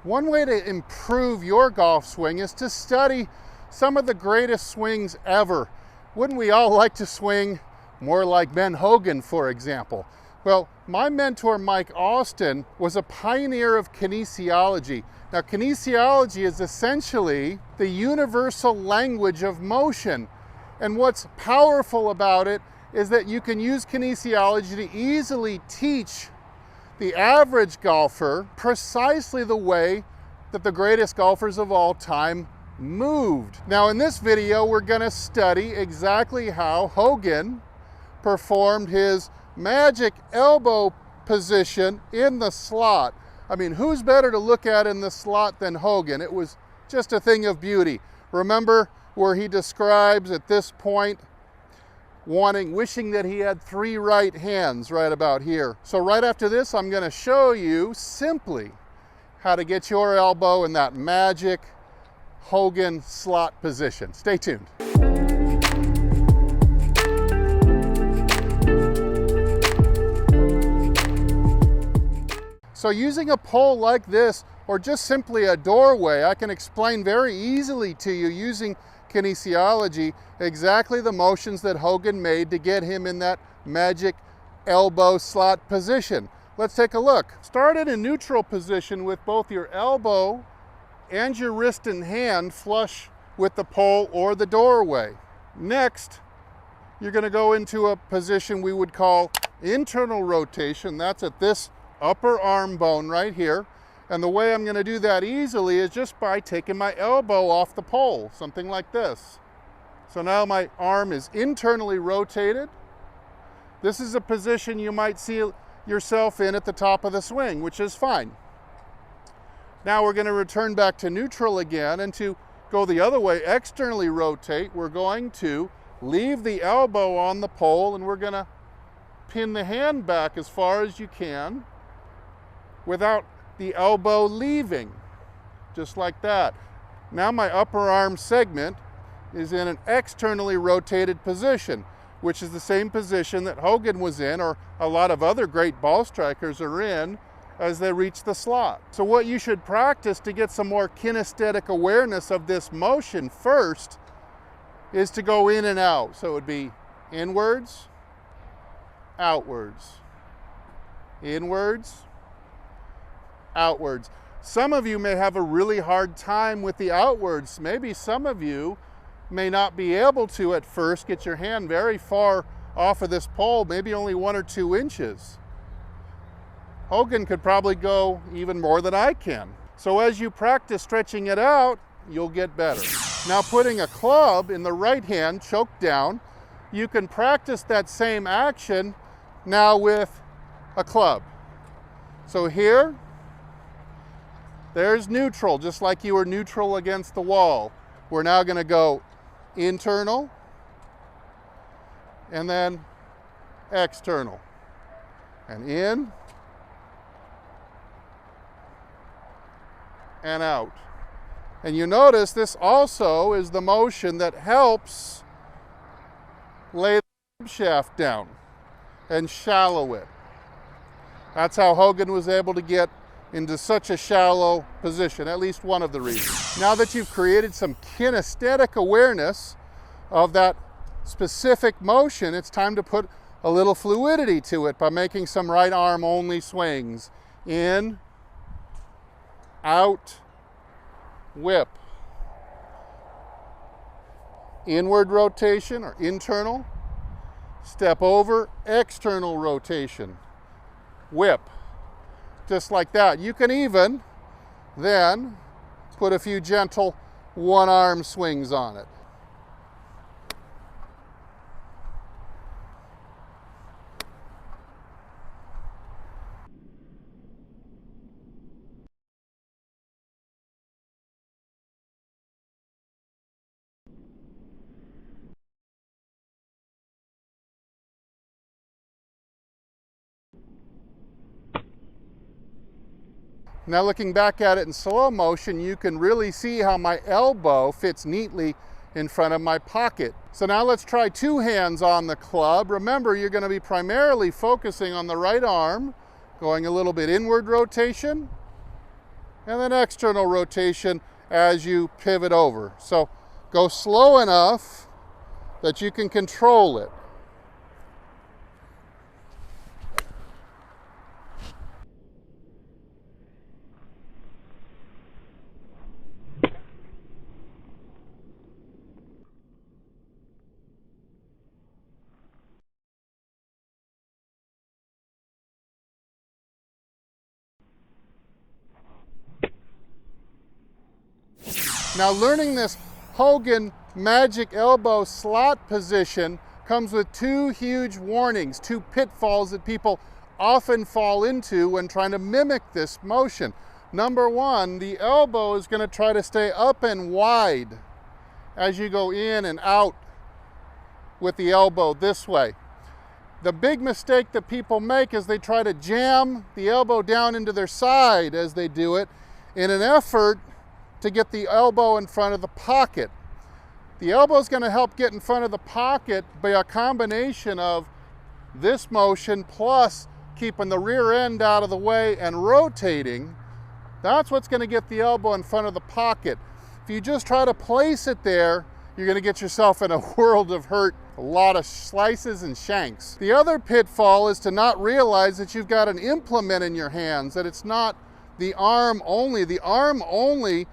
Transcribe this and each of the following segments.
One way to improve your golf swing is to study some of the greatest swings ever. Wouldn't we all like to swing more like Ben Hogan, for example? Well, my mentor, Mike Austin, was a pioneer of kinesiology. Now, kinesiology is essentially the universal language of motion. And what's powerful about it is that you can use kinesiology to easily teach the average golfer precisely the way that the greatest golfers of all time moved. Now, in this video, we're going to study exactly how Hogan performed his magic elbow position in the slot. I mean, who's better to look at in the slot than Hogan? It was just a thing of beauty. Remember where he describes at this point wishing that he had 3 right hands right about here. So right after this, I'm going to show you simply how to get your elbow in that magic Hogan slot position. Stay tuned. So using a pole like this, or just simply a doorway, I can explain very easily to you using kinesiology exactly the motions that Hogan made to get him in that magic elbow slot position. Let's take a look. Start in a neutral position with both your elbow and your wrist and hand flush with the pole or the doorway. Next, you're going to go into a position we would call internal rotation. That's at this upper arm bone right here. And the way I'm going to do that easily is just by taking my elbow off the pole, something like this. So now my arm is internally rotated. This is a position you might see yourself in at the top of the swing, which is fine. Now we're going to return back to neutral again, and to go the other way, externally rotate, we're going to leave the elbow on the pole and we're going to pin the hand back as far as you can without the elbow leaving, just like that. Now my upper arm segment is in an externally rotated position, which is the same position that Hogan was in, or a lot of other great ball strikers are in as they reach the slot. So what you should practice to get some more kinesthetic awareness of this motion first is to go in and out. So it would be inwards, outwards, inwards, outwards. Some of you may have a really hard time with the outwards. Maybe some of you may not be able to at first get your hand very far off of this pole, maybe only 1 or 2 inches. Hogan could probably go even more than I can. So as you practice stretching it out, you'll get better. Now putting a club in the right hand choked down, you can practice that same action now with a club. So here, there's neutral, just like you were neutral against the wall. We're now going to go internal and then external. And in and out. And you notice this also is the motion that helps lay the shaft down and shallow it. That's how Hogan was able to get into such a shallow position, at least one of the reasons. Now that you've created some kinesthetic awareness of that specific motion, it's time to put a little fluidity to it by making some right arm only swings. In, out, whip. Inward rotation or internal, step over, external rotation, whip. Just like that. You can even then put a few gentle one-arm swings on it. Now looking back at it in slow motion, you can really see how my elbow fits neatly in front of my pocket. So now let's try 2 hands on the club. Remember, you're going to be primarily focusing on the right arm, going a little bit inward rotation, and then external rotation as you pivot over. So go slow enough that you can control it. Now, learning this Hogan magic elbow slot position comes with two huge warnings, two pitfalls that people often fall into when trying to mimic this motion. Number one, the elbow is going to try to stay up and wide as you go in and out with the elbow this way. The big mistake that people make is they try to jam the elbow down into their side as they do it in an effort to get the elbow in front of the pocket. The elbow is going to help get in front of the pocket by a combination of this motion plus keeping the rear end out of the way and rotating. That's what's going to get the elbow in front of the pocket. If you just try to place it there, you're going to get yourself in a world of hurt, a lot of slices and shanks. The other pitfall is to not realize that you've got an implement in your hands, that it's not the arm only. The arm only,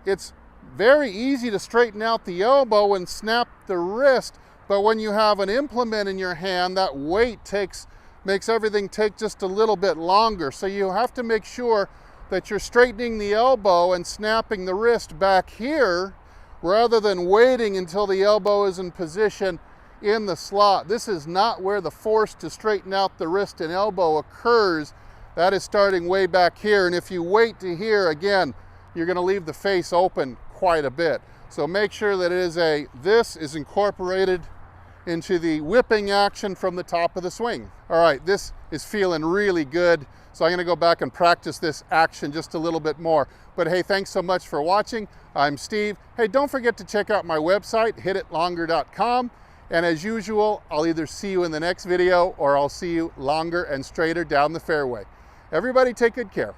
it's very easy to straighten out the elbow and snap the wrist, but when you have an implement in your hand, that weight makes everything take just a little bit longer. So you have to make sure that you're straightening the elbow and snapping the wrist back here rather than waiting until the elbow is in position in the slot. This is not where the force to straighten out the wrist and elbow occurs. That is starting way back here, and if you wait to here, again, you're going to leave the face open quite a bit. So make sure that this is incorporated into the whipping action from the top of the swing. All right, this is feeling really good. So I'm going to go back and practice this action just a little bit more. But hey, thanks so much for watching. I'm Steve. Hey, don't forget to check out my website, hititlonger.com. And as usual, I'll either see you in the next video or I'll see you longer and straighter down the fairway. Everybody take good care.